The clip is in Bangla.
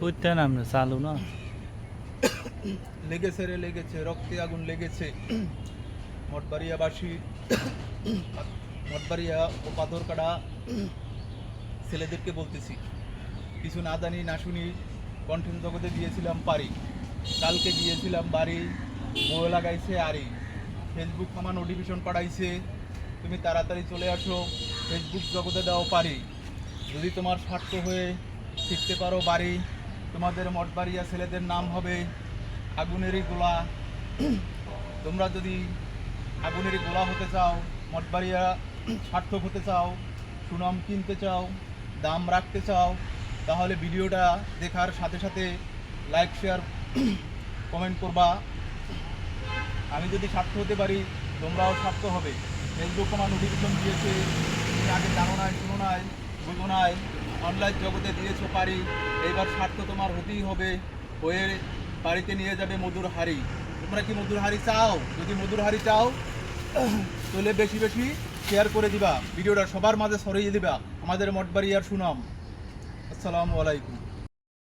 করতে নামে চালু না লেগেছে রে লেগেছে, রক্তে আগুন লেগেছে। মঠবাড়িয়াবাসী, মঠবাড়িয়া ও পাথরকাটা ছেলেদেরকে বলতেছি, কিছু না জানি না শুনি কন্টেন্ট জগতে দিয়েছিলাম পারি, কালকে গিয়েছিলাম বাড়ি, বউ লাগাইছে আরি, ফেসবুক আমার নোটিফিকেশন পাঠাইছে তুমি তাড়াতাড়ি চলে আসো, ফেসবুক জগতে দাও পারি। যদি তোমার স্বার্থ হয়ে শিখতে পারো বাড়ি, তোমাদের মঠবাড়িয়া ছেলেদের নাম হবে আগুনেরই গোলা। তোমরা যদি আগুনেরই গোলা হতে চাও, মঠবাড়িয়া সার্থক হতে চাও, সুনাম কিনতে চাও, দাম রাখতে চাও, তাহলে ভিডিওটা দেখার সাথে সাথে লাইক শেয়ার কমেন্ট করবা। আমি যদি স্বার্থ হতে পারি, তোমরাও স্বার্থ হবে। ফেসবুক আমার নোটিফিকেশন দিয়েছে, তুমি আগে জানো নাই, শুনো নাই, বুঝো নাই, অনলাইন জগতে দিয়েছো পারি, এইবার স্বার্থ তোমার হতেই হবে। হয়ে বাড়িতে নিয়ে যাবে মধুর হাড়ি। তোমরা কি মধুর হাড়ি চাও? যদি মধুর হাড়ি চাও তাহলে বেশি বেশি শেয়ার করে দিবা, ভিডিওটা সবার মাঝে ছড়িয়ে দিবা, আমাদের মঠবাড়িয়ার সুনাম। আসসালামু আলাইকুম।